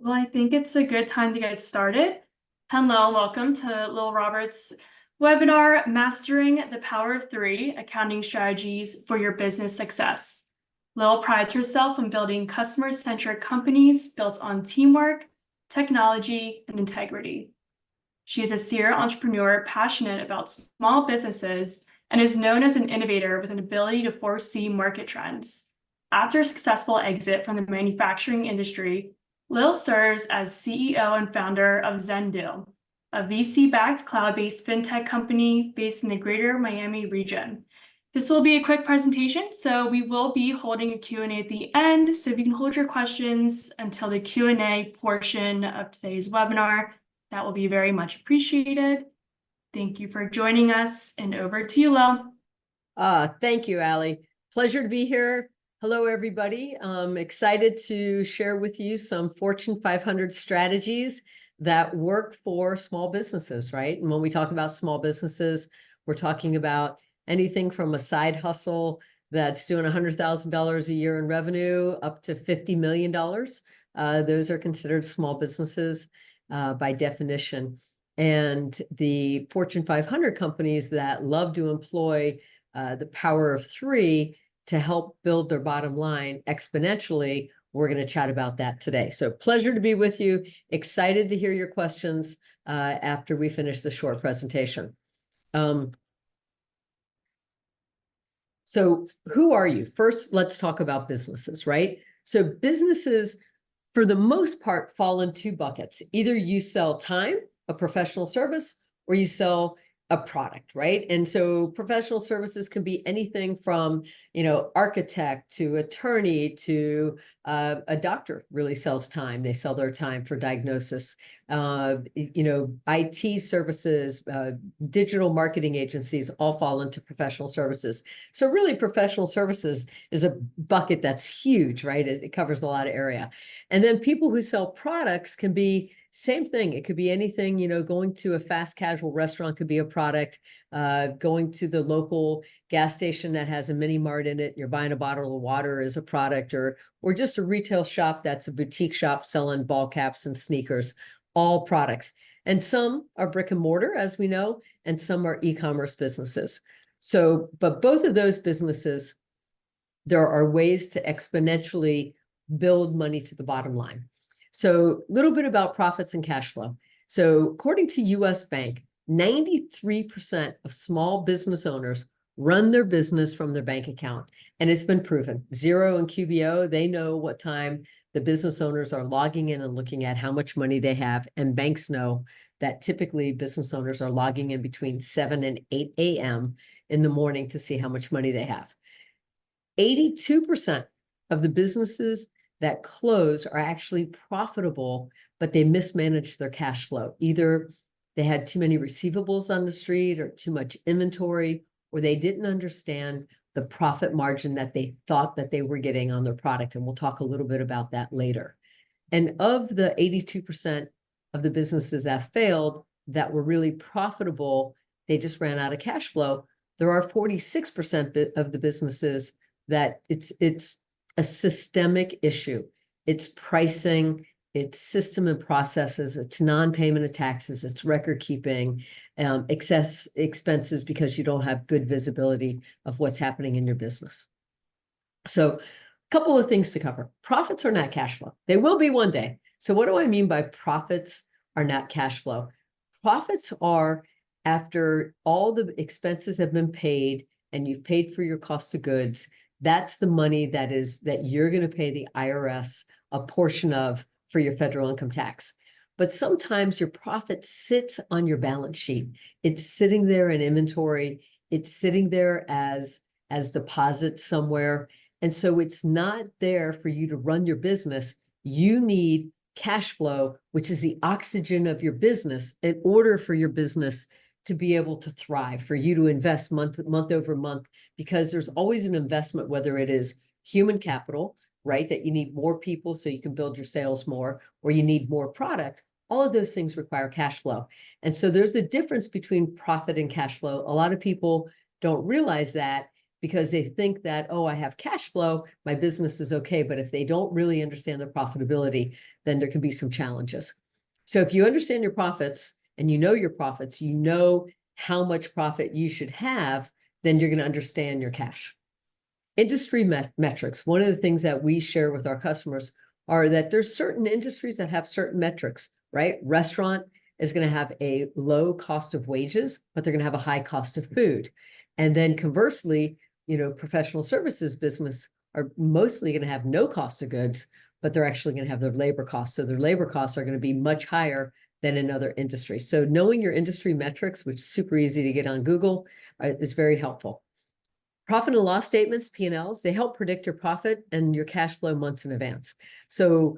Well, I think it's a good time to get started. Hello, welcome to Lil Robert's webinar, Mastering the Power of Three Accounting Strategies for Your Business Success. Lil prides herself on building customer-centric companies built on teamwork, technology, and integrity. She is a serial entrepreneur passionate about small businesses and is known as an innovator with an ability to foresee market trends. After a successful exit from the manufacturing industry, Lil serves as CEO and founder of Zendeal, a VC-backed cloud-based fintech company based in the greater Miami region. This will be a quick presentation, so we will be holding a Q&A at the end. So if you can hold your questions until the Q&A portion of today's webinar, that will be very much appreciated. Thank you for joining us, and over to you, Lil. Thank you, Allie. Pleasure to be here. Hello, everybody. I'm excited to share with you some Fortune 500 strategies that work for small businesses, right? And when we talk about small businesses, we're talking about anything from a side hustle that's doing $100,000 a year in revenue up to $50 million. Those are considered small businesses by definition. And the Fortune 500 companies that love to employ the power of three to help build their bottom line exponentially, we're going to chat about that today. So pleasure to be with you. Excited to hear your questions after we finish the short presentation. So who are you? First, let's talk about businesses, right? So businesses, for the most part, fall in two buckets. Either you sell time, a professional service, or you sell a product, right? And so professional services can be anything from, architect to attorney to a doctor really sells time. They sell their time for diagnosis. IT services, digital marketing agencies all fall into professional services. So really professional services is a bucket that's huge, right? It covers a lot of area. And then people who sell products can be same thing. It could be anything, going to a fast casual restaurant could be a product, going to the local gas station that has a mini mart in it, you're buying a bottle of water is a product, or just a retail shop that's a boutique shop selling ball caps and sneakers, all products. And some are brick and mortar, as we know, and some are e-commerce businesses. So, but both of those businesses, there are ways to exponentially build money to the bottom line. So a little bit about profits and cash flow. So according to US Bank, 93% of small business owners run their business from their bank account. And it's been proven. Xero and QBO, they know what time the business owners are logging in and looking at how much money they have. And banks know that typically business owners are logging in between 7 and 8 a.m. in the morning to see how much money they have. 82% of the businesses that close are actually profitable, but they mismanaged their cash flow. Either they had too many receivables on the street or too much inventory, or they didn't understand the profit margin that they thought that they were getting on their product. And we'll talk a little bit about that later. And of the 82% of the businesses that failed that were really profitable, they just ran out of cash flow. There are 46% of the businesses that it's a systemic issue. It's pricing, it's system and processes, it's non-payment of taxes, it's record keeping, excess expenses because you don't have good visibility of what's happening in your business. So a couple of things to cover. Profits are not cash flow. They will be one day. So what do I mean by profits are not cash flow? Profits are after all the expenses have been paid and you've paid for your cost of goods. That's the money that you're going to pay the IRS a portion of for your federal income tax. But sometimes your profit sits on your balance sheet. It's sitting there in inventory. It's sitting there as deposits somewhere. And so it's not there for you to run your business. You need cash flow, which is the oxygen of your business, in order for your business to be able to thrive, for you to invest month over month, because there's always an investment, whether it is human capital, right, that you need more people so you can build your sales more, or you need more product. All of those things require cash flow. And so there's a difference between profit and cash flow. A lot of people don't realize that. because they think that, oh, I have cash flow, my business is okay. But if they don't really understand the profitability, then there can be some challenges. So if you understand your profits and you know your profits, you know how much profit you should have, then you're going to understand your cash. Industry metrics. One of the things that we share with our customers are that there's certain industries that have certain metrics, right? Restaurant is going to have a low cost of wages, but they're going to have a high cost of food. And then conversely, professional services business are mostly going to have no cost of goods, but they're actually going to have their labor costs. So their labor costs are going to be much higher than in other industries. So knowing your industry metrics, which is super easy to get on Google, is very helpful. Profit and loss statements, P&Ls, they help predict your profit and your cash flow months in advance. So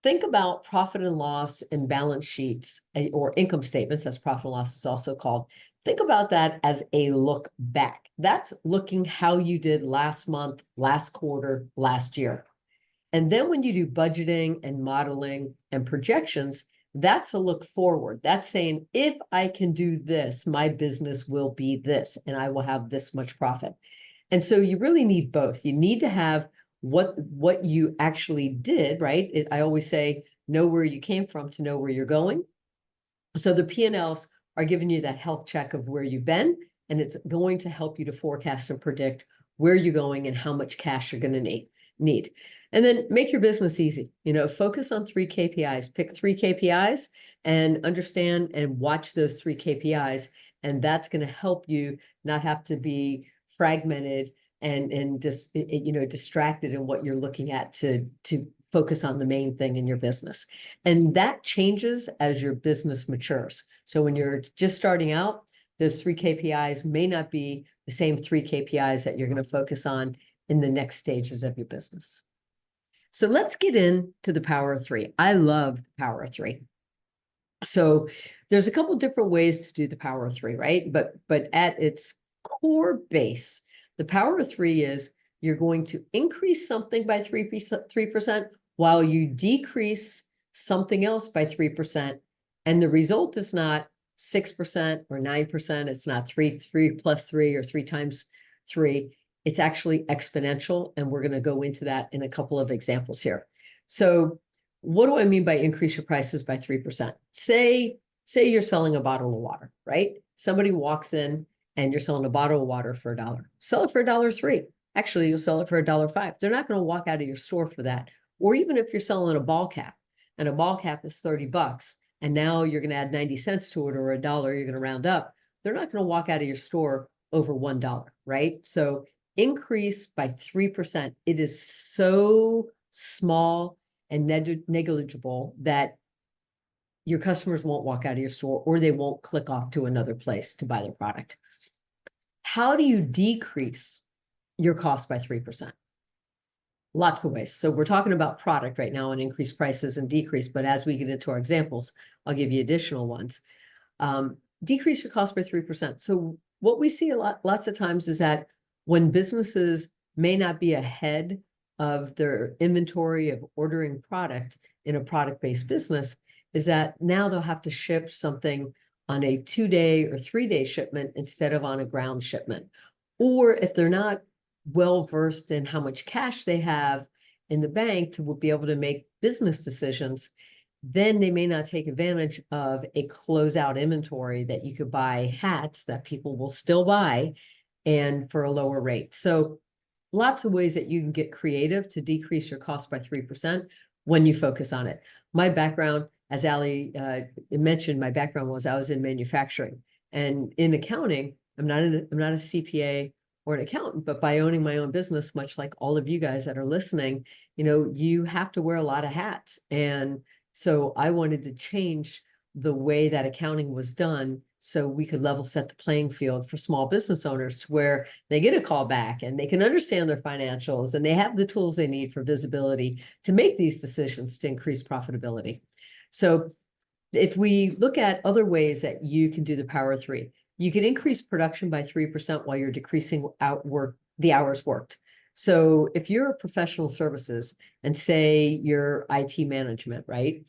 think about profit and loss and balance sheets, or income statements, as profit and loss is also called. Think about that as a look back. That's looking how you did last month, last quarter, last year. And then when you do budgeting and modeling and projections, that's a look forward. That's saying, if I can do this, my business will be this, and I will have this much profit. And so you really need both. You need to have what you actually did, right? I always say, know where you came from to know where you're going. So the P&Ls are giving you that health check of where you've been, and it's going to help you to forecast and predict where you're going and how much cash you're going to need. And then make your business easy. Focus on 3 KPIs. Pick 3 KPIs and understand and watch those 3 KPIs. And that's going to help you not have to be fragmented and just distracted in what you're looking at to focus on the main thing in your business. And that changes as your business matures. So when you're just starting out, those 3 KPIs may not be the same 3 KPIs that you're going to focus on in the next stages of your business. So let's get into the power of 3. I love the power of 3. So there's a couple different ways to do the power of 3, right? But at its core base, the power of 3 is you're going to increase something by 3% while you decrease something else by 3%. And the result is not 6% or 9%. It's not 3 plus 3 or 3 times 3. It's actually exponential. And we're going to go into that in a couple of examples here. So what do I mean by increase your prices by 3%? Say you're selling a bottle of water, right? Somebody walks in and you're selling a bottle of water for $1. Sell it for $1.03. Actually, you'll sell it for $1.05. They're not going to walk out of your store for that. Or even if you're selling a ball cap, and a ball cap is $30, and now you're going to add 90 cents to it, or $1, you're going to round up. They're not going to walk out of your store over $1, right? So increase by 3%. It is so small and negligible that your customers won't walk out of your store, or they won't click off to another place to buy their product. How do you decrease your cost by 3%? Lots of ways. So we're talking about product right now and increase prices and decrease, but as we get into our examples, I'll give you additional ones. Decrease your cost by 3%. So what we see lots of times is that when businesses may not be ahead of their inventory of ordering product in a product-based business, is that now they'll have to ship something on a 2-day or 3-day shipment instead of on a ground shipment. Or if they're not well-versed in how much cash they have in the bank to be able to make business decisions, then they may not take advantage of a closeout inventory that you could buy hats that people will still buy and for a lower rate. So lots of ways that you can get creative to decrease your cost by 3% when you focus on it. My background, as Ali mentioned, my background was I was in manufacturing, and in accounting. I'm not a CPA or an accountant, but by owning my own business, much like all of you guys that are listening, you have to wear a lot of hats. And so I wanted to change the way that accounting was done so we could level set the playing field for small business owners to where they get a call back and they can understand their financials and they have the tools they need for visibility to make these decisions to increase profitability. So if we look at other ways that you can do the power of 3, you can increase production by 3% while you're decreasing the hours worked. So if you're a professional services and say you're IT management, right?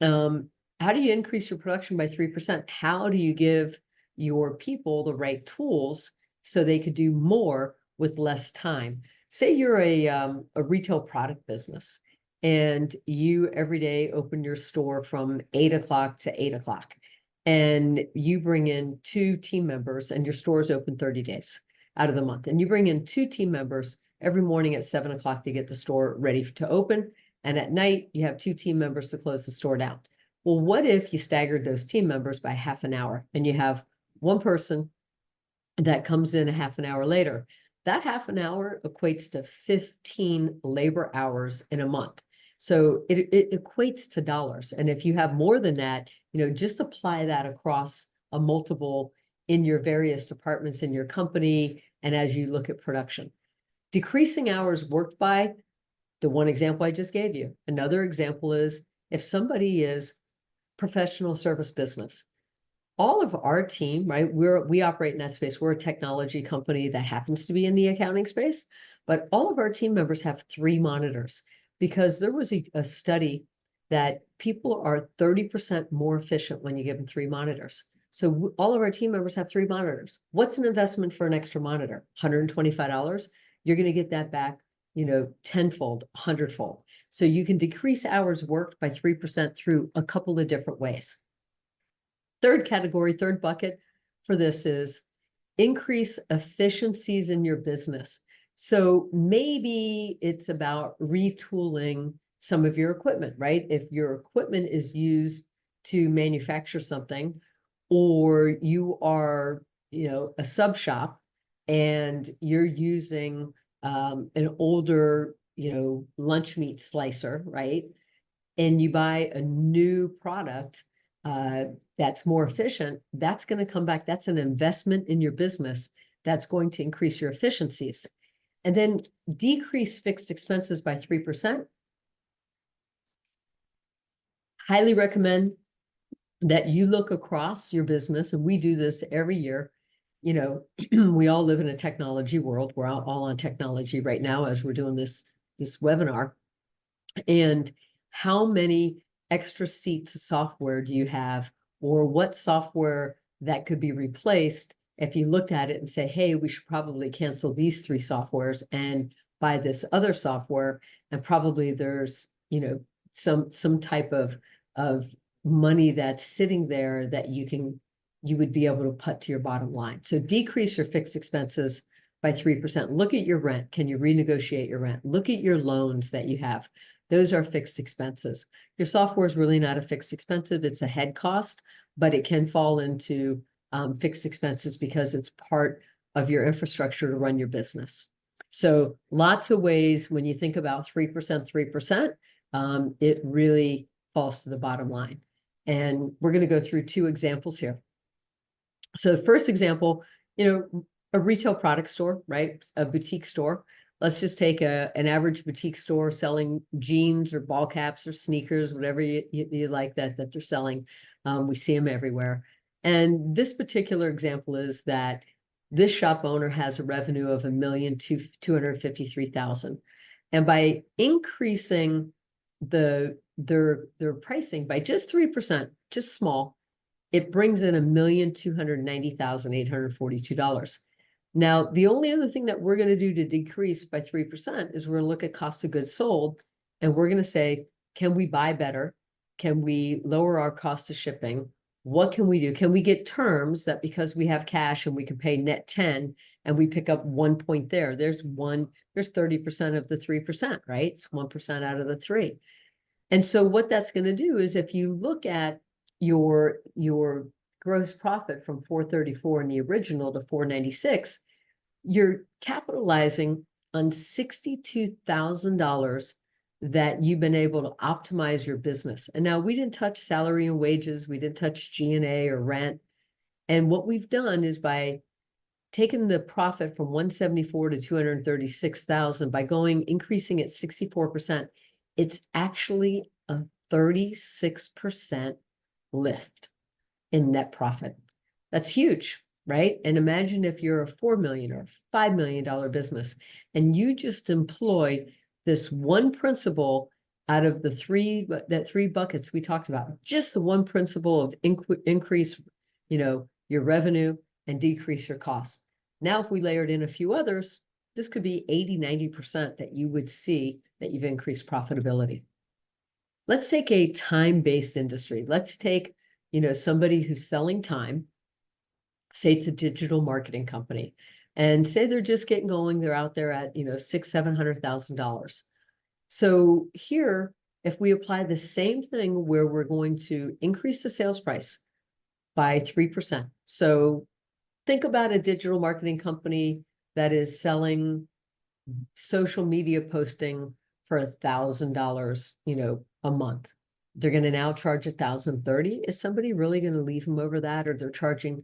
How do you increase your production by 3%? How do you give your people the right tools so they could do more with less time. Say you're a retail product business and you every day open your store from 8 o'clock to 8 o'clock. And you bring in 2 team members and your store is open 30 days out of the month. And you bring in 2 team members every morning at 7 o'clock to get the store ready to open. And at night, you have 2 team members to close the store down. Well, what if you staggered those team members by half an hour and you have one person that comes in a half an hour later? That half an hour equates to 15 labor hours in a month. So it equates to dollars. And if you have more than that, just apply that across a multiple in your various departments in your company and as you look at production. Decreasing hours worked by the one example I just gave you. Another example is if somebody is professional service business, all of our team, right? We operate in that space. We're a technology company that happens to be in the accounting space, but all of our team members have 3 monitors because there was a study that people are 30% more efficient when you give them 3 monitors. So all of our team members have 3 monitors. What's an investment for an extra monitor? $125. You're going to get that back, tenfold, 100-fold. So you can decrease hours worked by 3% through a couple of different ways. Third category, third bucket for this is increase efficiencies in your business. So maybe it's about retooling some of your equipment, right? If your equipment is used to manufacture something, or you are, a sub shop and you're using an older, lunch meat slicer, right? And you buy a new product that's more efficient, that's going to come back. That's an investment in your business that's going to increase your efficiencies. And then decrease fixed expenses by 3%. Highly recommend that you look across your business, and we do this every year. We all live in a technology world. We're all on technology right now as we're doing this webinar. And how many extra seats of software do you have, or what software that could be replaced if you looked at it and say, hey, we should probably cancel these 3 softwares and buy this other software, and probably there's some type of money that's sitting there that you would be able to put to your bottom line. So decrease your fixed expenses by 3%. Look at your rent. Can you renegotiate your rent? Look at your loans that you have. Those are fixed expenses. Your software is really not a fixed expense. It's a head cost, but it can fall into fixed expenses because it's part of your infrastructure to run your business. So lots of ways when you think about 3%, it really falls to the bottom line. And we're going to go through 2 examples here. So the first example, a retail product store, right? A boutique store. Let's just take an average boutique store selling jeans or ball caps or sneakers, whatever you like that they're selling. We see them everywhere. And this particular example is that this shop owner has a revenue of $1,253,000. And by increasing their pricing by just 3%, just small, it brings in $1,290,842. Now, the only other thing that we're going to do to decrease by 3% is we're going to look at cost of goods sold, and we're going to say, can we buy better? Can we lower our cost of shipping? What can we do? Can we get terms that because we have cash and we can pay net 10 and we pick up 1 point there, there's 30% of the 3%, right? It's 1% out of the 3. And so what that's going to do is if you look at your gross profit from 434 in the original to 496, you're capitalizing on $62,000 that you've been able to optimize your business. And now we didn't touch salary and wages, we didn't touch G&A or rent. And what we've done is by taking the profit from 174 to 236,000 by increasing it 64%, it's actually a 36% lift in net profit. That's huge, right? And imagine if you're a $4 million or $5 million business and you just employ this one principle out of the 3 buckets we talked about, just the one principle of increase, your revenue and decrease your costs. Now, if we layered in a few others, this could be 80–90% that you would see that you've increased profitability. Let's take a time-based industry. Let's take, somebody who's selling time, say it's a digital marketing company, and say they're just getting going, they're out there at, $600,000–700,000. So here, if we apply the same thing where we're going to increase the sales price by 3%. So think about a digital marketing company that is selling social media posting for $1,000, a month. They're going to now charge $1,030. Is somebody really going to leave them over that? Or they're charging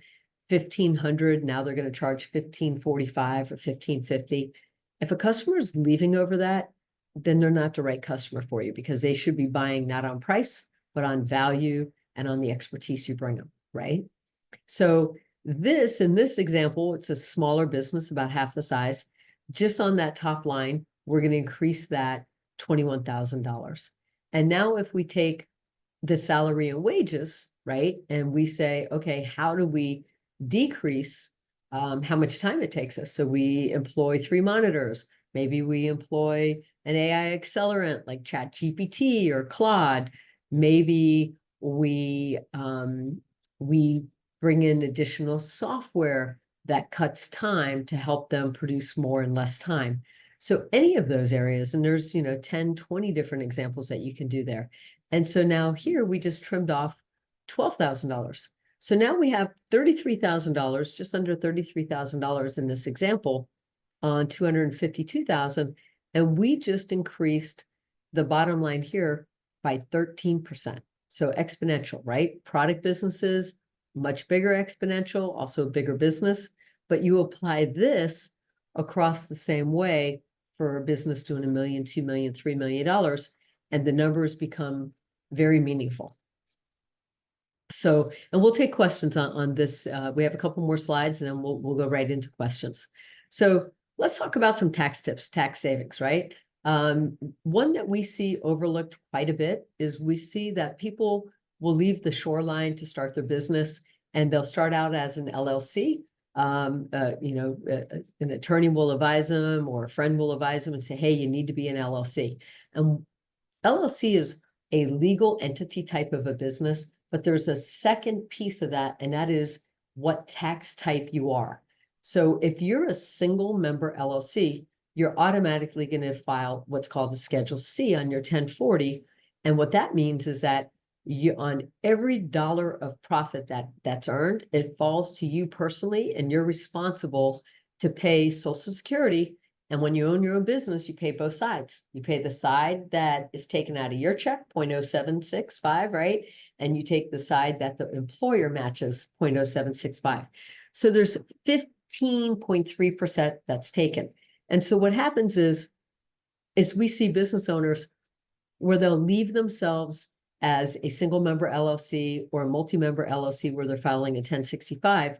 $1,500. Now they're going to charge $1,545 or $1,550. If a customer is leaving over that, then they're not the right customer for you, because they should be buying not on price, but on value and on the expertise you bring them, right? So in this example, it's a smaller business, about half the size. Just on that top line, we're going to increase that $21,000. And now if we take the salary and wages, right, and we say, okay, how do we decrease how much time it takes us? So we employ 3 monitors. Maybe we employ an AI accelerant like ChatGPT or Claude. Maybe we bring in additional software that cuts time to help them produce more in less time. So any of those areas, and there's 10, 20 different examples that you can do there. And so now here we just trimmed off $12,000. So now we have $33,000, just under $33,000 in this example on $252,000. And we just increased the bottom line here by 13%. So exponential, right? Product businesses, much bigger exponential, also a bigger business. But you apply this across the same way for a business doing $1 million, $2 million, $3 million, and the numbers become very meaningful. So, and we'll take questions on this. We have a couple more slides, and then we'll go right into questions. So let's talk about some tax tips, tax savings, right? One that we see overlooked quite a bit is we see that people will leave the shoreline to start their business, and they'll start out as an LLC. An attorney will advise them, or a friend will advise them and say, hey, you need to be an LLC. And LLC is a legal entity type of a business, but there's a second piece of that, and that is what tax type you are. So if you're a single member LLC, you're automatically going to file what's called a Schedule C on your 1040. And what that means is that on every dollar of profit that's earned, it falls to you personally, and you're responsible to pay Social Security. And when you own your own business, you pay both sides. You pay the side that is taken out of your check, 0.0765, right? And you take the side that the employer matches, 0.0765. So there's 15.3% that's taken. And so what happens is we see business owners where they'll leave themselves as a single member LLC or a multi-member LLC where they're filing a 1065.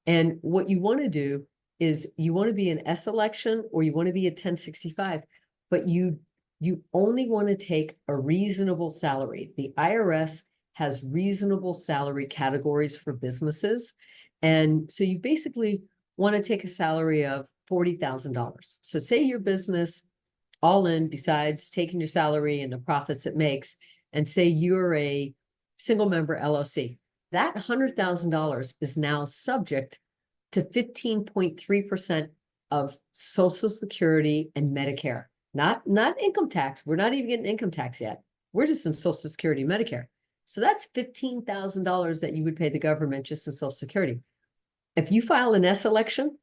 And what you want to do is you want to be an S election or you want to be a 1065, but you only want to take a reasonable salary. The IRS has reasonable salary categories for businesses. And so you basically want to take a salary of $40,000. So say your business all in, besides taking your salary and the profits it makes, and say you're a single member LLC, that $100,000 is now subject to 15.3% of Social Security and Medicare, not income tax. We're not even getting income tax yet. We're just in Social Security and Medicare. So that's $15,000 that you would pay the government just in Social Security. If you file an S election,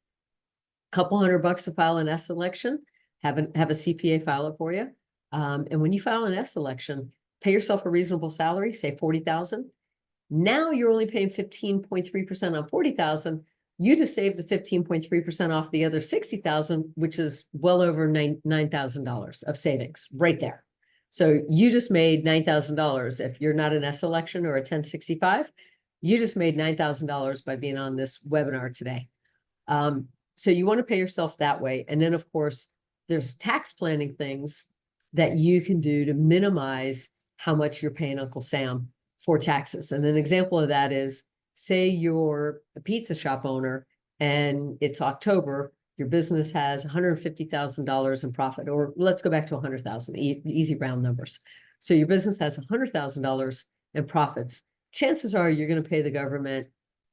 a couple $100 to file an S election, have a CPA file it for you. And when you file an S election, pay yourself a reasonable salary, say $40,000. Now you're only paying 15.3% on $40,000. You just saved the 15.3% off the other $60,000, which is well over $9,000 of savings right there. So you just made $9,000. If you're not an S election or a 1065, you just made $9,000 by being on this webinar today. So you want to pay yourself that way. And then, of course, there's tax planning things that you can do to minimize how much you're paying Uncle Sam for taxes. And an example of that is, say you're a pizza shop owner and it's October your business has $150,000 in profit, or let's go back to 100,000, easy round numbers. So your business has $100,000 in profits. Chances are you're going to pay the government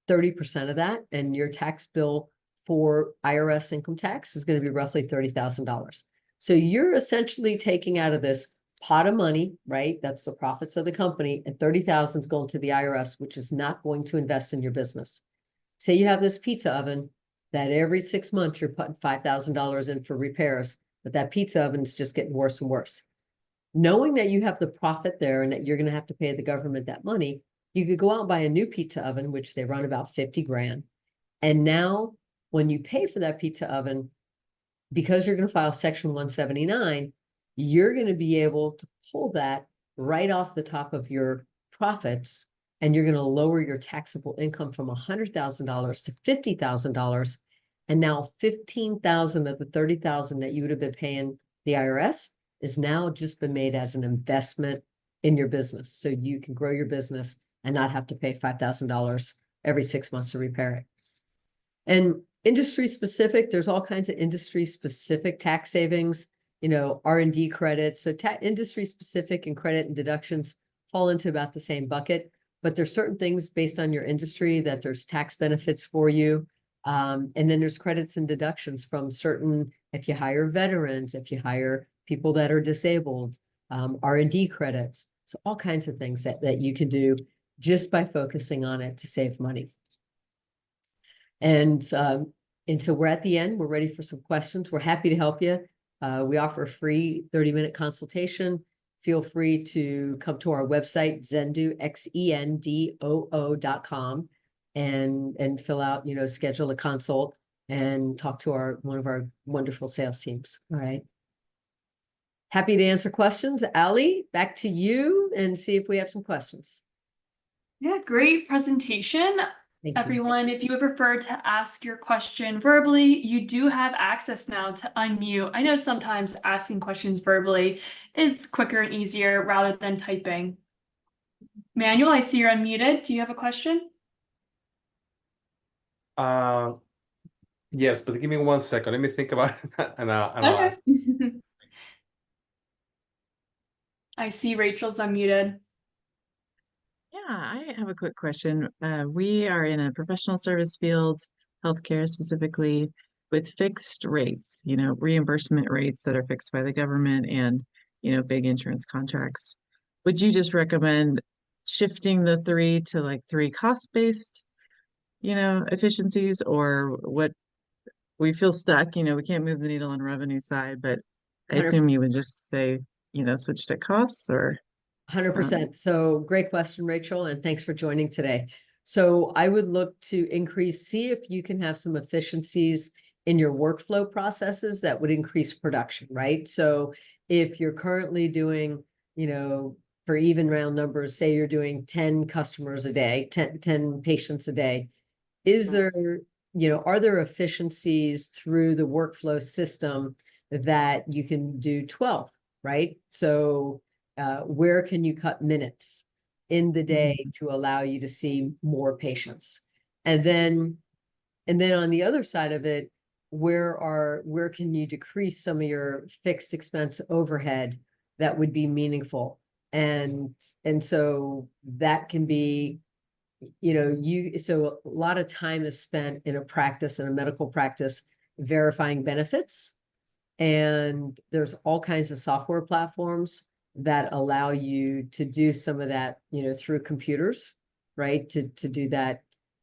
30% of that, and your tax bill for IRS income tax is going to be roughly $30,000. So you're essentially taking out of this pot of money, right? That's the profits of the company, and 30,000 is going to the IRS, which is not going to invest in your business. Say you have this pizza oven that every 6 months you're putting $5,000 in for repairs, but that pizza oven is just getting worse and worse. Knowing that you have the profit there and that you're going to have to pay the government that money, you could go out and buy a new pizza oven, which they run about 50 grand. And now when you pay for that pizza oven, because you're going to file Section 179, you're going to be able to pull that right off the top of your profits, and you're going to lower your taxable income from $100,000 to $50,000. And now 15,000 of the 30,000 that you would have been paying the IRS is now just been made as an investment in your business. So you can grow your business and not have to pay $5,000 every 6 months to repair it. And industry specific, there's all kinds of industry specific tax savings, R&D credits. So industry specific and credit and deductions fall into about the same bucket, but there's certain things based on your industry that there's tax benefits for you. And then there's credits and deductions from certain, if you hire veterans, if you hire people that are disabled, R&D credits. So all kinds of things that you can do just by focusing on it to save money. And so we're at the end. We're ready for some questions. We're happy to help you. We offer a free 30-minute consultation. Feel free to come to our website, Xendoo, XENDOO.com, and fill out, schedule a consult and talk to one of our wonderful sales teams. All right. Happy to answer questions. Ali, back to you and see if we have some questions. Yeah, great presentation. Thank you. Everyone, if you would prefer to ask your question verbally, you do have access now to unmute. I know sometimes asking questions verbally is quicker and easier rather than typing. Manuel, I see you're unmuted. Do you have a question? Yes, but give me 1 second. Let me think about it and I'll Okay. ask. I see Rachel's unmuted. Yeah, I have a quick question. We are in a professional service field, healthcare specifically, with fixed rates, reimbursement rates that are fixed by the government and, big insurance contracts. Would you just recommend shifting the 3 to like 3 cost-based, efficiencies, or what? We feel stuck, we can't move the needle on the revenue side, but I assume you would just say, switch to costs, or 100%. So great question, Rachel, and thanks for joining today. So I would look to see if you can have some efficiencies in your workflow processes that would increase production, right? So if you're currently doing, for even round numbers, say you're doing 10 customers a day, 10 patients a day, are there efficiencies through the workflow system that you can do 12, right? So where can you cut minutes in the day to allow you to see more patients? And then on the other side of it, where can you decrease some of your fixed expense overhead that would be meaningful? And so that can be, so a lot of time is spent in a medical practice, verifying benefits. And there's all kinds of software platforms that allow you to do some of that, through computers, right? To do that.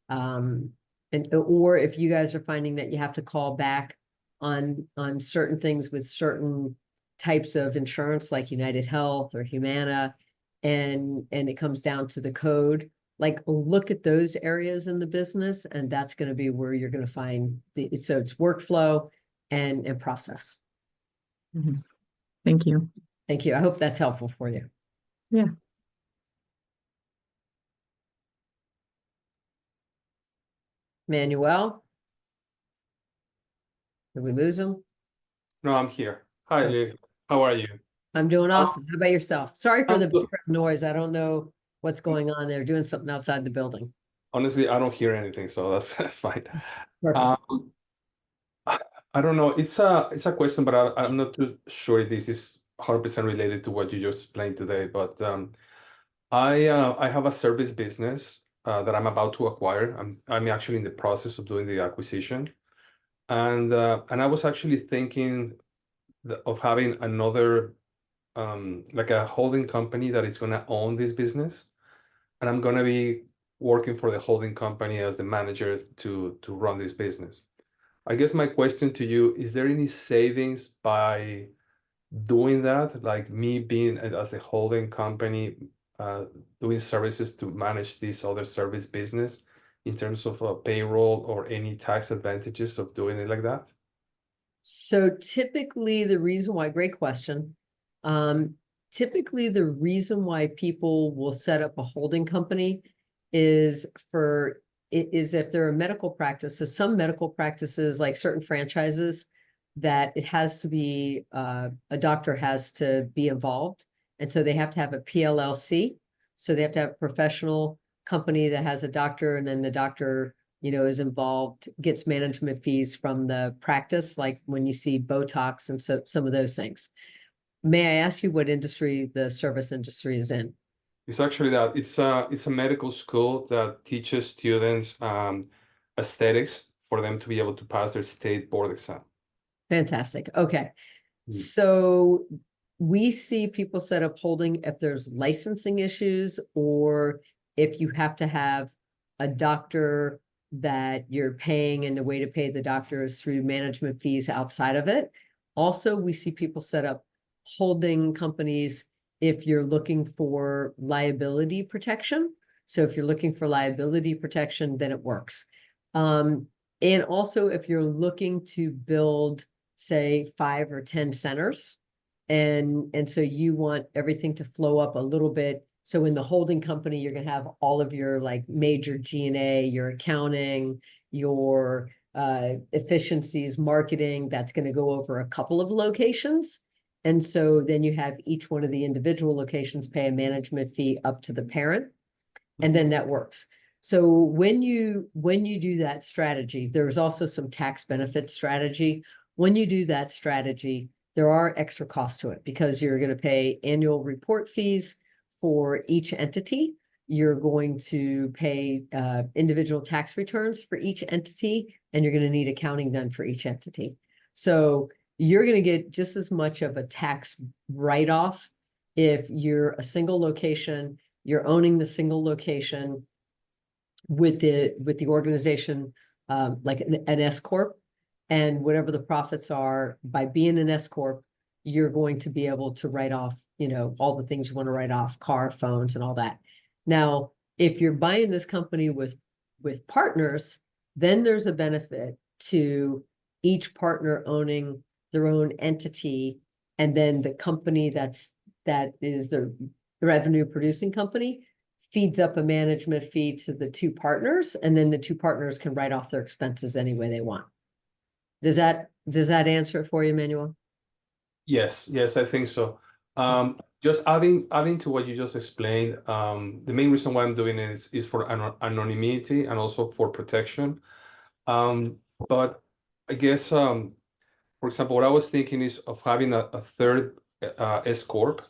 Or if you guys are finding that you have to call back on certain things with certain types of insurance, like United Health or Humana, and it comes down to the code, like look at those areas in the business, and that's going to be where you're going to find so it's workflow and process. Thank you. Thank you. I hope that's helpful for you. Yeah. Manuel? Did we lose him? No, I'm here. Hi, Liv. How are you? I'm doing awesome. How about yourself? Sorry for I'm the good. background noise. I don't know what's going on. They're doing something outside the building. Honestly, I don't hear anything, so that's fine. Perfect. I don't know. It's a question, but I'm not too sure if this is 100% related to what you just explained today. But I have a service business that I'm about to acquire. I'm actually in the process of doing the acquisition, and I was actually thinking of having another like a holding company that is going to own this business, and I'm going to be working for the holding company as the manager to run this business. I guess my question to you, is there any savings by doing that, like me being as a holding company, doing services to manage this other service business in terms of payroll or any tax advantages of doing it like that? So typically the reason why, great question. Typically the reason why people will set up a holding company is if they're a medical practice. So some medical practices, like certain franchises, that it has to be, a doctor has to be involved. And so they have to have a PLLC. So they have to have a professional company that has a doctor, and then the doctor, is involved, gets management fees from the practice, like when you see Botox and so some of those things. May I ask you what industry the service industry is in? It's actually that it's a medical school that teaches students aesthetics for them to be able to pass their state board exam. Fantastic. Okay. Mm. So we see people set up holding if there's licensing issues, or if you have to have a doctor that you're paying, and the way to pay the doctor is through management fees outside of it. Also, we see people set up holding companies if you're looking for liability protection. So if you're looking for liability protection, then it works. And also if you're looking to build, say, 5 or 10 centers, and so you want everything to flow up a little bit. So in the holding company, you're gonna have all of your like major G&A, your accounting, your efficiencies, marketing, that's gonna go over a couple of locations. And so then you have each one of the individual locations pay a management fee up to the parent, and then that works. So when you do that strategy, there's also some tax benefit strategy. When you do that strategy, there are extra costs to it, because you're going to pay annual report fees for each entity. You're going to pay individual tax returns for each entity, and you're going to need accounting done for each entity. So you're going to get just as much of a tax write-off if you're a single location, you're owning the single location with the organization, like an S corp, and whatever the profits are by being an S corp, you're going to be able to write off, all the things you want to write off, car, phones, and all that. Now, if you're buying this company with partners, then there's a benefit to each partner owning their own entity, and then the company that is the revenue producing company feeds up a management fee to the two partners, and then the two partners can write off their expenses any way they want. Does that answer it for you, Manuel? Yes, I think so. Just adding to what you just explained, the main reason why I'm doing it is for anonymity and also for protection. But I guess, for example, what I was thinking is of having a third S corp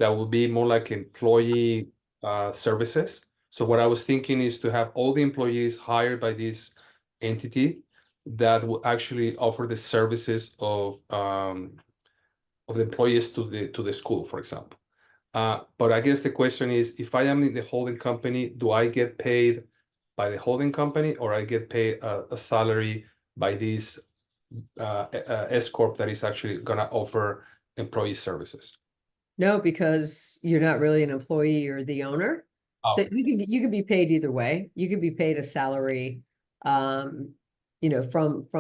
that will be more like employee services. So what I was thinking is to have all the employees hired by this entity that will actually offer the services of the employees to the school, for example. But I guess the question is, if I am in the holding company, do I get paid by the holding company, or I get paid a salary by this S corp that is actually gonna offer employee services? No, because you're not really an employee, you're the owner. So Okay. you can be paid either way. You could be paid a salary, from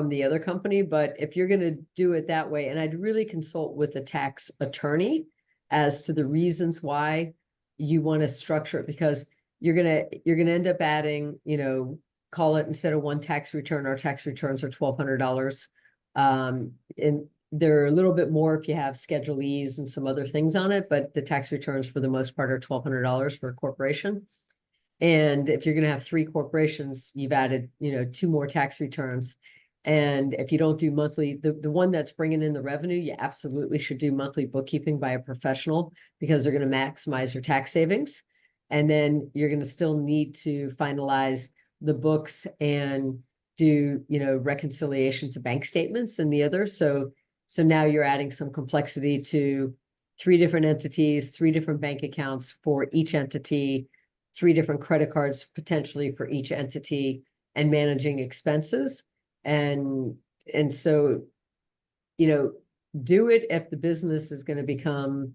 the other company. But if you're going to do it that way, and I'd really consult with a tax attorney as to the reasons why you want to structure it, because you're gonna end up adding, call it, instead of one tax return, our tax returns are $1,200. And they're a little bit more if you have Schedule E's and some other things on it, but the tax returns for the most part are $1,200 for a corporation. And if you're going to have 3 corporations, you've added, 2 more tax returns. And if you don't do monthly, the one that's bringing in the revenue, you absolutely should do monthly bookkeeping by a professional because they're going to maximize your tax savings. And then you're going to still need to finalize the books and do, reconciliation to bank statements and the other. So now you're adding some complexity to 3 different entities, 3 different bank accounts for each entity, 3 different credit cards potentially for each entity, and managing expenses. And so, do it if the business is going to become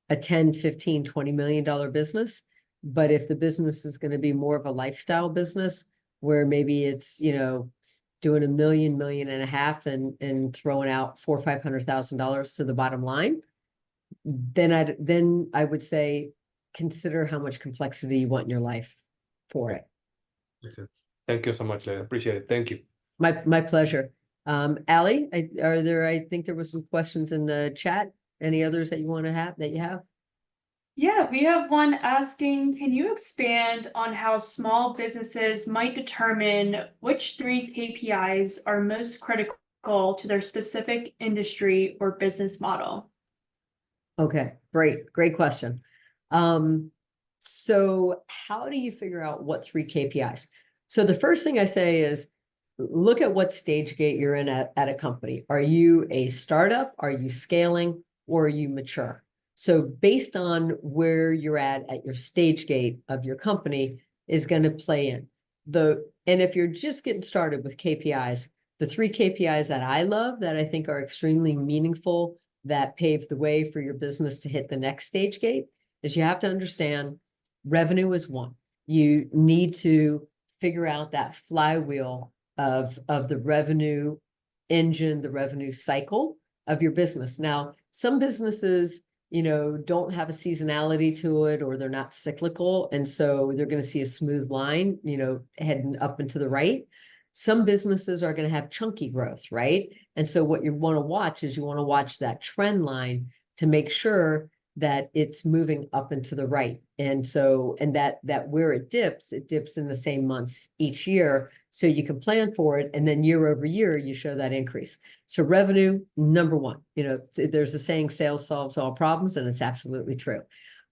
a 10, 15, $20 million business. But if the business is going to be more of a lifestyle business where maybe it's, doing $1 million, $1.5 million and throwing out $400,000 or $500,000 to the bottom line, then I would say consider how much complexity you want in your life for it. Thank you so much, Leila. Appreciate it. Thank you. My pleasure. Allie, I think there was some questions in the chat. Any others that you have? Yeah, we have one asking, can you expand on how small businesses might determine which 3 KPIs are most critical to their specific industry or business model? Okay, great question. So how do you figure out what 3 KPIs? So the first thing I say is look at what stage gate you're in at a company. Are you a startup? Are you scaling? Or are you mature? So based on where you're at your stage gate of your company is going to play in. And if you're just getting started with KPIs, the 3 KPIs that I love that I think are extremely meaningful that pave the way for your business to hit the next stage gate is you have to understand revenue is 1. You need to figure out that flywheel of the revenue engine, the revenue cycle of your business. Now, some businesses, don't have a seasonality to it, or they're not cyclical. And so they're going to see a smooth line, heading up and to the right. Some businesses are going to have chunky growth, right? And so what you want to watch is that trend line to make sure that it's moving up and to the right. And so, that where it dips in the same months each year. So you can plan for it. And then year over year, you show that increase. So revenue, number 1, there's a saying, sales solves all problems, and it's absolutely true.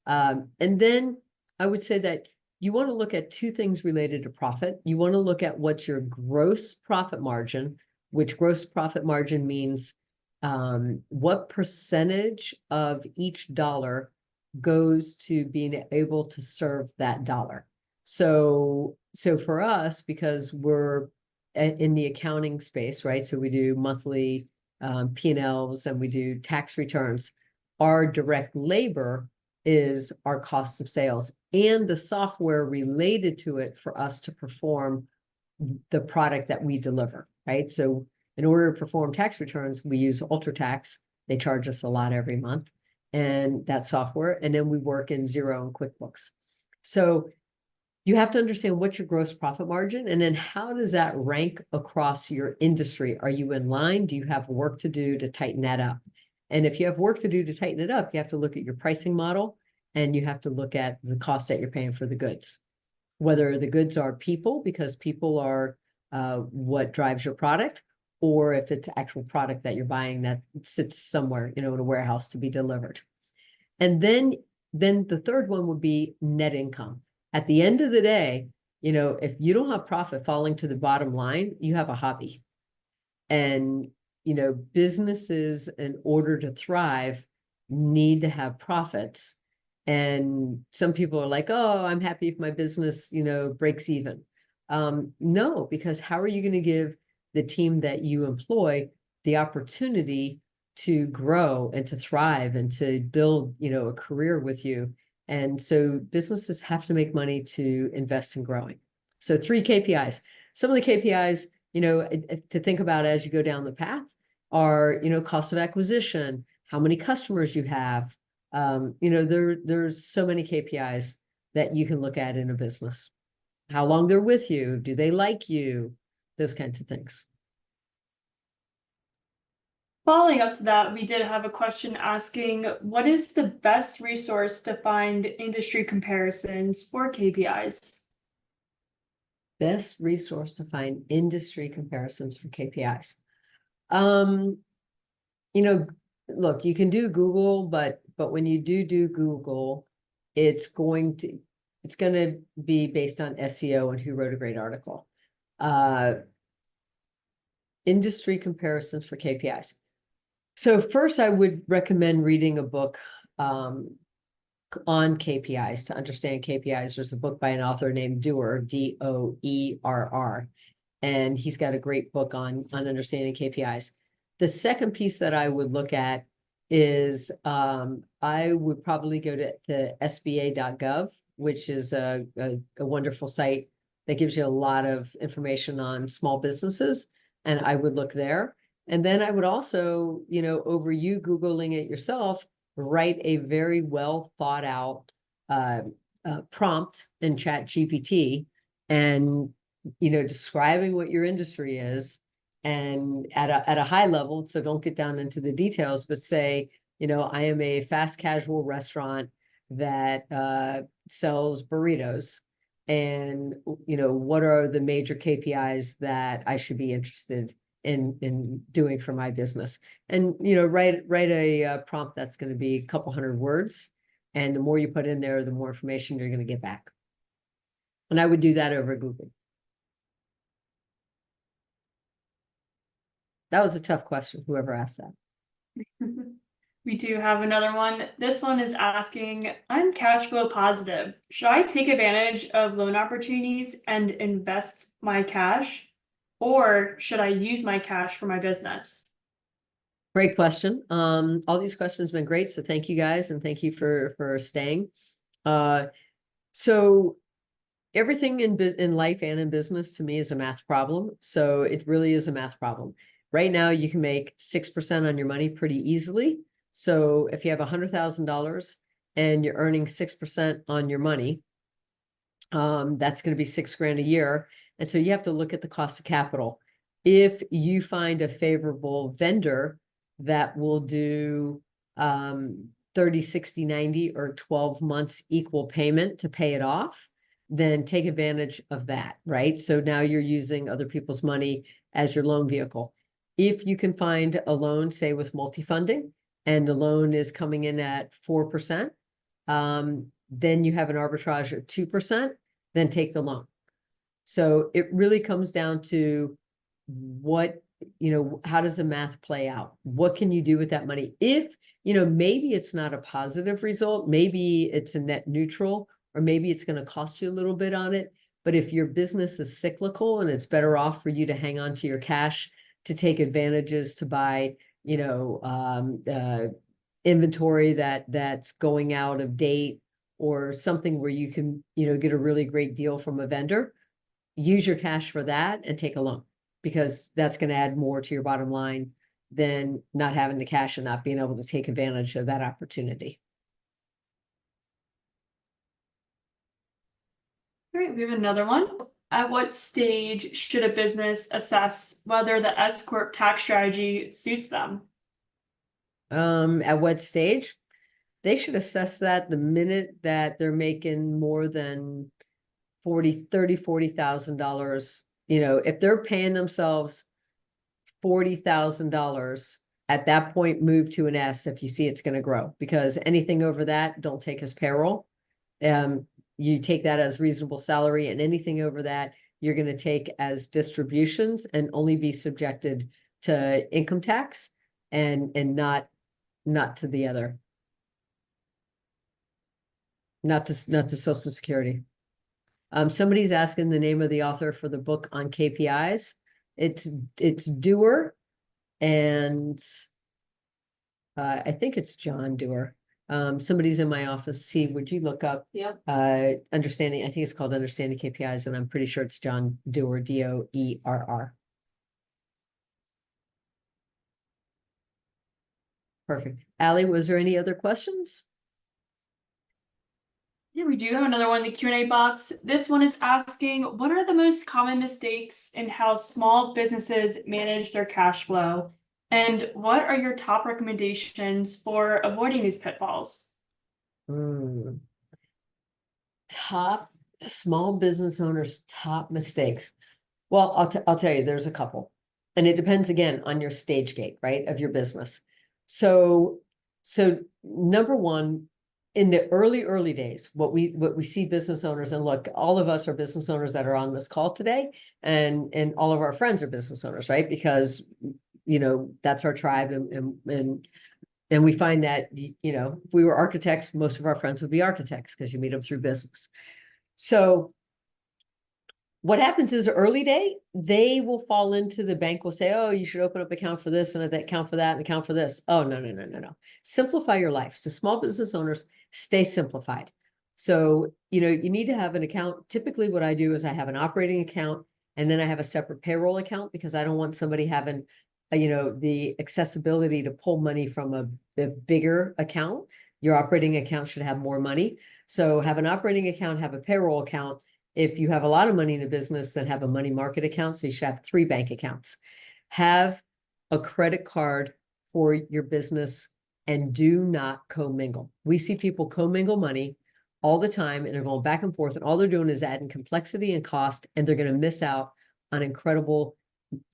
And then I would say that you want to look at 2 things related to profit. You want to look at what's your gross profit margin, which gross profit margin means what percentage of each dollar goes to being able to serve that dollar. So for us, because we're in the accounting space, right? So we do monthly P&Ls and we do tax returns. Our direct labor is our cost of sales and the software related to it for us to perform the product that we deliver, right? So in order to perform tax returns, we use UltraTax. They charge us a lot every month, and that software. And then we work in Xero and QuickBooks. So you have to understand what's your gross profit margin, and then how does that rank across your industry? Are you in line? Do you have work to do to tighten that up? And if you have work to do to tighten it up, you have to look at your pricing model, and you have to look at the cost that you're paying for the goods. Whether the goods are people, because people are what drives your product, or if it's actual product that you're buying that sits somewhere, in a warehouse to be delivered. And then the third one would be net income. At the end of the day, if you don't have profit falling to the bottom line, you have a hobby. And, businesses, in order to thrive, need to have profits. And some people are like, oh, I'm happy if my business, breaks even. No, because how are you going to give the team that you employ the opportunity to grow and to thrive and to build, a career with you? And so businesses have to make money to invest in growing. So 3 KPIs. Some of the KPIs, to think about as you go down the path are, cost of acquisition, how many customers you have. There's so many KPIs that you can look at in a business. How long they're with you, do they like you? Those kinds of things. Following up to that, we did have a question asking, what is the best resource to find industry comparisons for KPIs? Best resource to find industry comparisons for KPIs. You know, look, you can do Google, but when you do Google, it's going to be based on SEO and who wrote a great article. Industry comparisons for KPIs. So first, I would recommend reading a book on KPIs to understand KPIs. There's a book by an author named Doerr, Doerr, and he's got a great book on understanding KPIs. The second piece that I would look at is I would probably go to SBA.gov, which is a wonderful site that gives you a lot of information on small businesses, and I would look there. And then I would also, over you Googling it yourself, write a very well thought out prompt in ChatGPT and, describing what your industry is and at a high level. So don't get down into the details, but say, I am a fast casual restaurant that sells burritos. And, what are the major KPIs that I should be interested in doing for my business? And, write a prompt that's going to be a couple hundred words. And the more you put in there, the more information you're going to get back. And I would do that over Google. That was a tough question, whoever asked that. We do have another one. This one is asking, I'm cash flow positive. Should I take advantage of loan opportunities and invest my cash? Or should I use my cash for my business? Great question. All these questions have been great. So thank you guys. And thank you for staying. So everything in life and in business to me is a math problem. So it really is a math problem. Right now, you can make 6% on your money pretty easily. So if you have $100,000 and you're earning 6% on your money, that's going to be $6,000 a year. And so you have to look at the cost of capital. If you find a favorable vendor that will do 30, 60, 90, or 12 months equal payment to pay it off, then take advantage of that, right? So now you're using other people's money as your loan vehicle. If you can find a loan, say with multi-funding, and the loan is coming in at 4%, then you have an arbitrage of 2%, then take the loan. So it really comes down to how does the math play out? What can you do with that money? If, maybe it's not a positive result, maybe it's a net neutral, or maybe it's going to cost you a little bit on it. But if your business is cyclical and it's better off for you to hang on to your cash to take advantages to buy, inventory that's going out of date, or something where you can, get a really great deal from a vendor, use your cash for that and take a loan, because that's going to add more to your bottom line than not having the cash and not being able to take advantage of that opportunity. All right, we have another one. At what stage should a business assess whether the S-Corp tax strategy suits them? At what stage? They should assess that the minute that they're making more than $40,000, if they're paying themselves $40,000, at that point, move to an S if you see it's going to grow, because anything over that, don't take as payroll. You take that as reasonable salary, and anything over that, you're going to take as distributions and only be subjected to income tax and not to the other. Not to Social Security. Somebody's asking the name of the author for the book on KPIs. It's Doerr, and I think it's John Doerr. Somebody's in my office. See, would you look up? Yep. Understanding, I think it's called Understanding KPIs, and I'm pretty sure it's John Doerr, Doerr. Perfect. Allie, was there any other questions? Yeah, we do have another one in the Q&A box. This one is asking, what are the most common mistakes in how small businesses manage their cash flow? And what are your top recommendations for avoiding these pitfalls? Top Small business owners' top mistakes. Well, I'll tell you, there's a couple. And it depends again on your stage gate, right, of your business. So number one, in the early days, what we see business owners, and look, all of us are business owners that are on this call today, and all of our friends are business owners, right? Because that's our tribe, and we find that if we were architects, most of our friends would be architects because you meet them through business. So what happens is early day, they will fall into the bank will say, oh, you should open up account for this and that account for that and account for this. Oh, no. Simplify your life. So small business owners, stay simplified. So, you need to have an account. Typically what I do is I have an operating account and then I have a separate payroll account because I don't want somebody having, the accessibility to pull money from a bigger account. Your operating account should have more money. So have an operating account, have a payroll account. If you have a lot of money in the business, then have a money market account. So you should have 3 bank accounts. Have a credit card for your business and do not commingle. We see people commingle money all the time and they're going back and forth, and all they're doing is adding complexity and cost, and they're going to miss out on incredible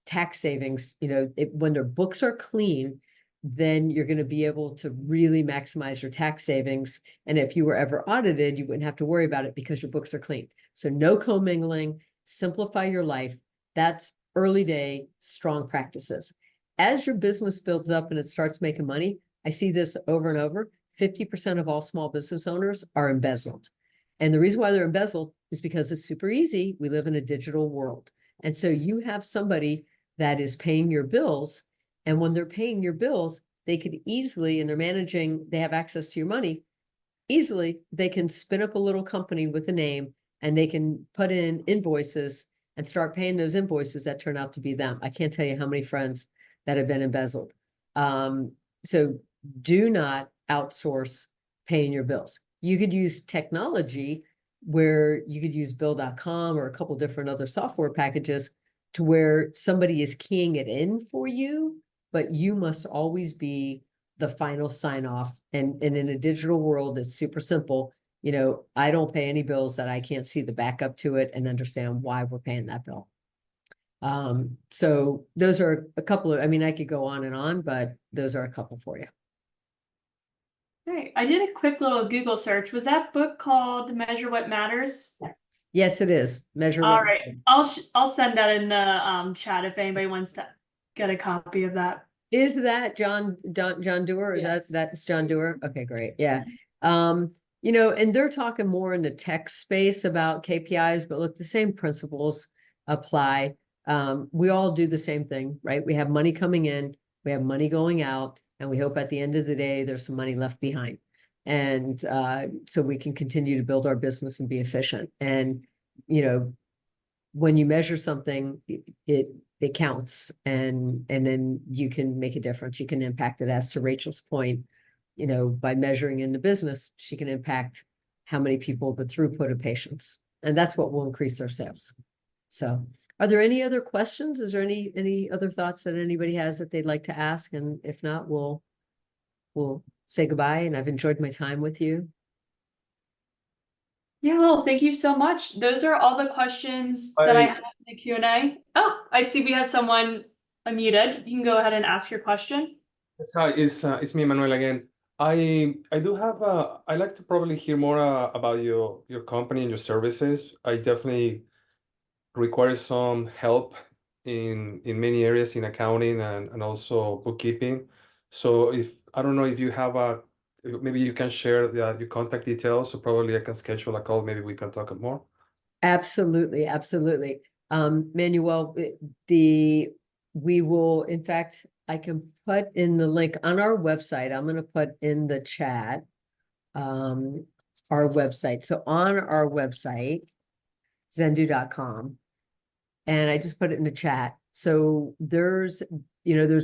tax savings. When their books are clean, then you're going to be able to really maximize your tax savings. And if you were ever audited, you wouldn't have to worry about it because your books are clean. So no commingling, simplify your life. That's early day, strong practices. As your business builds up and it starts making money, I see this over and over. 50% of all small business owners are embezzled. And the reason why they're embezzled is because it's super easy. We live in a digital world. And so you have somebody that is paying your bills. And when they're paying your bills, they could easily, and they have access to your money, easily, they can spin up a little company with a name and they can put in invoices and start paying those invoices that turn out to be them. I can't tell you how many friends that have been embezzled. So do not outsource paying your bills. You could use technology where you could use bill.com or a couple different other software packages to where somebody is keying it in for you, but you must always be the final sign off. And in a digital world, it's super simple. I don't pay any bills that I can't see the backup to it and understand why we're paying that bill. So those are a couple of, I could go on and on, but those are a couple for you. Great. I did a quick little Google search. Was that book called Measure What Matters? Yes, it is. Measure All What right. Matters. I'll send that in the chat if anybody wants to get a copy of that. Is that John Doerr? Yes. That's John Doerr? Okay, great. Yeah. Yes. And they're talking more in the tech space about KPIs, but look, the same principles apply. We all do the same thing, right? We have money coming in, we have money going out, and we hope at the end of the day, there's some money left behind. And so we can continue to build our business and be efficient. And, when you measure something, it counts, and then you can make a difference. You can impact it. As to Rachel's point, by measuring in the business, she can impact how many people, the throughput of patients, and that's what will increase their sales. So are there any other questions? Is there any other thoughts that anybody has that they'd like to ask? And if not, we'll say goodbye, and I've enjoyed my time with you. Yeah, well, thank you so much. Those are all the questions that I have in the Q&A. Oh, I see we have someone unmuted. You can go ahead and ask your question. Hi, it's me, Manuel, again. I do have I'd like to probably hear more about your company and your services. I definitely require some help in many areas in accounting and also bookkeeping. So I don't know if you have maybe you can share your contact details, so probably I can schedule a call. Maybe we can talk more. Absolutely. Manuel, we will, in fact, I can put in the link on our website. I'm going to put in the chat, our website. So on our website, zendu.com, and I just put it in the chat. So there's a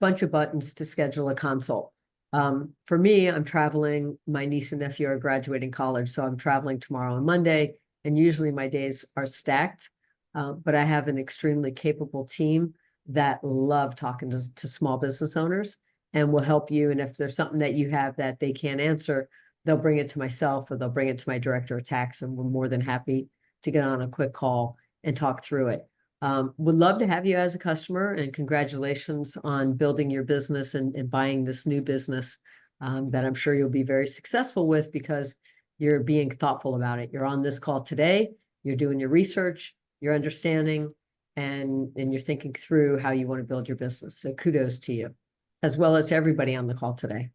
bunch of buttons to schedule a consult. For me, I'm traveling. My niece and nephew are graduating college, so I'm traveling tomorrow and Monday, and usually my days are stacked. But I have an extremely capable team that love talking to small business owners and will help you. And if there's something that you have that they can't answer, they'll bring it to myself or they'll bring it to my director of tax, and we're more than happy to get on a quick call and talk through it. Would love to have you as a customer, and congratulations on building your business and buying this new business that I'm sure you'll be very successful with because you're being thoughtful about it. You're on this call today, you're doing your research, you're understanding, and you're thinking through how you want to build your business. So kudos to you, as well as to everybody on the call today.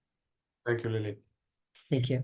Thank you, Lily. Thank you.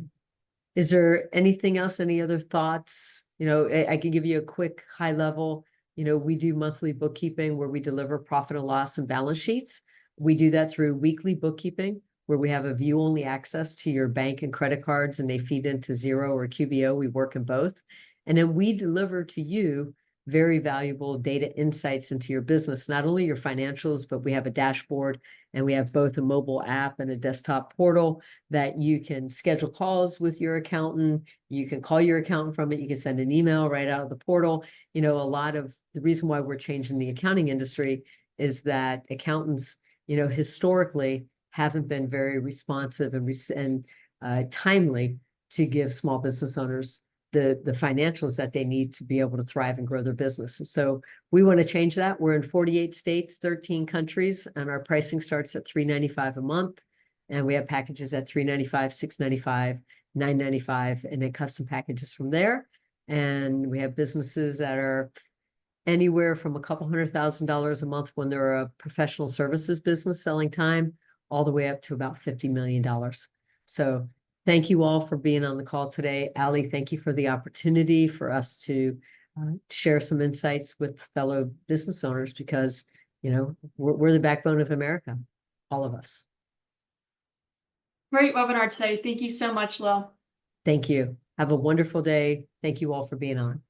Is there anything else, any other thoughts? You know, I can give you a quick high level. You know, we do monthly bookkeeping where we deliver profit and loss and balance sheets. We do that through weekly bookkeeping where we have a view-only access to your bank and credit cards, and they feed into Xero or QBO. We work in both. And then we deliver to you very valuable data insights into your business, not only your financials, but we have a dashboard, and we have both a mobile app and a desktop portal that you can schedule calls with your accountant. You can call your accountant from it. You can send an email right out of the portal. You know, a lot of the reason why we're changing the accounting industry is that accountants, you know, historically haven't been very responsive and timely to give small business owners the financials that they need to be able to thrive and grow their business. So we want to change that. We're in 48 states, 13 countries, and our pricing starts at $3.95 a month. And we have packages at $3.95, $6.95, $9.95, and then custom packages from there. And we have businesses that are anywhere from a couple $100,000 a month when they're a professional services business selling time, all the way up to about $50 million. So thank you all for being on the call today. Ali, thank you for the opportunity for us to share some insights with fellow business owners because, you know, we're the backbone of America, all of us. Great webinar today. Thank you so much, Lil. Thank you. Have a wonderful day. Thank you all for being on.